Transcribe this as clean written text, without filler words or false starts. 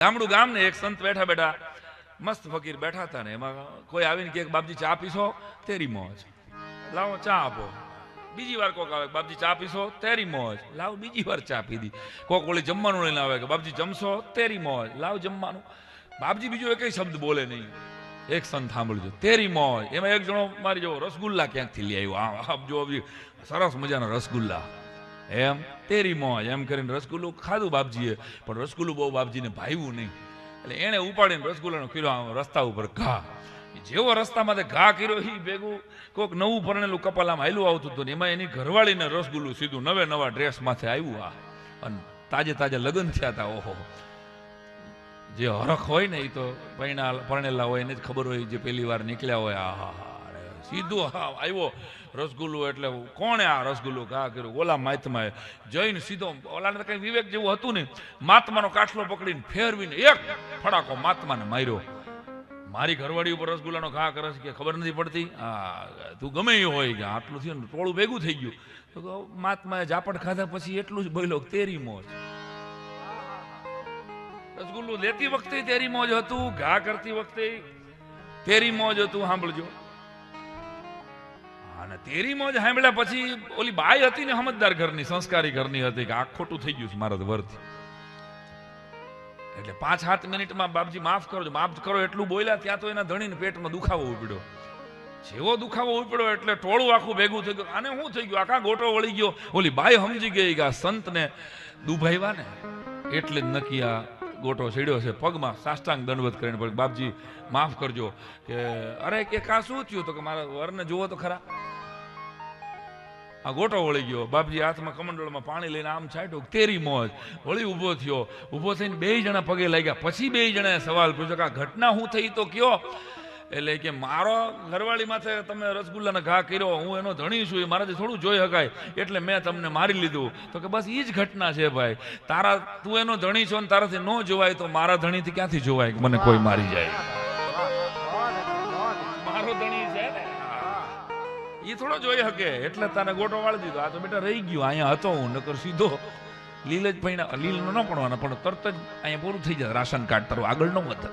ગામડું ગામ ને એક સંત બેઠા બેઠા મસ્ત ફકીર બેઠા હતા ને એમાં કોઈ આવીને કે બાપજી ચા પીશો, તેરી મોજ, લાવો ચા આપો. બીજી વાર કોક આવે, બાપજી ચા પીશો, તેરી મોજ, લાવ બીજી વાર ચા પીધી. કોક ઓલી જમવાનું લઈને આવે કે બાપજી જમશો, તેરી મોજ, લાવ જમવાનું. બાપજી બીજો એકય શબ્દ બોલે નહીં. એક સંત સાંભળજો, તેરી મોજ. એમાં એક જણો મારી જો રસગુલ્લા ક્યાંકથી લઈ આવ્યો, આપ જો સરસ મજાના રસગુલ્લા, એમ તેરી મોજ એમ કરીને રસગુલ્લું ખાધું બાપજીએ, પણ રસગુલ્લું બહુ બાપજીને ભાવ્યું નહીં. એટલે એને ઉપાડીને રસગુલ્લાનો કર્યો રસ્તા ઉપર ઘા. જેવો રસ્તામાં ઘા કર્યો એ ભેગું કોઈક નવું પરણેલું કપાલ આમ હાલ્યું આવતું હતું ને એમાં એની ઘરવાળીને રસગુલ્લું સીધું નવે નવા ડ્રેસ માથે આવ્યું. આ અને તાજે તાજે લગ્ન થયા હતા. ઓહો, જે હરખ હોય ને એ તો પરણેલા હોય એને જ ખબર હોય, જે પહેલી વાર નીકળ્યા હોય. આહા, સીધું આવ્યો રસગુલ્લું. એટલે કોણે આ રસગુલ્લું ઘા કર્યું? ઓલા માતમાએ જઈને સીધો, ઓલાને કઈ વિવેક જેવું હતું ને, માતમાનો કાટલો પકડીને ફેરવીને એક ફડાકો માતમાને માર્યો. મારી ઘરવાળી ઉપર રસગુલ્લાનો ઘા કરે છે કે ખબર નથી પડતી? તું ગમે એ હોય કે આટલું થયું ને ટોળું ભેગું થઈ ગયું. તો માતમાએ ઝાપટ ખાધા પછી એટલું જ બોલ્યો, તેરી મોજ. રસગુલ્લું લેતી વખતે તેરી મોજ હતું, ઘા કરતી વખતે તેરી મોજ હતું. સાંભળજો, અને તેરી મોજ સાંભળ્યા પછી ઓલી બાઈ હતી ને, સમજદાર ઘરની, સંસ્કારી ઘરની હતી, કે આ ખોટું થઈ ગયું છે મારા વર્ત. એટલે 5-7 મિનિટમાં બાપજી માફ કરજો, માફ કરો એટલું બોલ્યા ત્યાં તો એના ધણીને પેટમાં દુખાવો ઉપડ્યો. જેવો દુખાવો ઉપડ્યો એટલે ટોળું આખું ભેગું થઈ ગયું. આને શું થઈ ગયું? આખા ગોટો વળી ગયો. ઓલી બાઈ સમજી ગઈ કે આ સંતને દુભાવ્યા ને એટલે જ નક્કી આ ગોટો છેડ્યો છે. પગમાં સાષ્ટાંગ દંડવત કરીને પડે, બાપજી માફ કરજો. કે અરે કે કા શું થયું? તો કે મારા વરને જુઓ તો ખરા. આ ગોટો વળી ગયો. બાપજી હાથમાં કમંડળમાં પાણી લઈને આમ છાંટ્યું, તેરી મોજ. વળી ઊભો થયો. ઊભો થઈને 2 જણા પગે લાગ્યા. પછી 2 જણાએ સવાલ પૂછ્યો કે આ ઘટના શું થઈ તો કયો. એટલે કે મારો ઘરવાળી માથે તમે રસગુલ્લાનો ઘા કર્યો, હું એનો ધણી છું, એ મારાથી થોડું જોઈ શકાય એટલે મેં તમને મારી લીધું. તો કે બસ એ જ ઘટના છે ભાઈ. તું એનો ધણી છો ને તારાથી ન જોવાય તો મારા ધણીથી ક્યાંથી જોવાય મને કોઈ મારી જાય? મારો ધણી છે ને, એ થોડો જોઈ શકે એટલે તને ગોટો વાળી દીધો. આ તો બેટા રહી ગયું, અહીંયા હતો હું, નકર સીધો લીલ જ પૈણા. લીલ ન પડવાના, પણ તરત જ અહીંયા પૂરું થઈ જાય. રાશન કાર્ડ તારું આગળ ન વધે.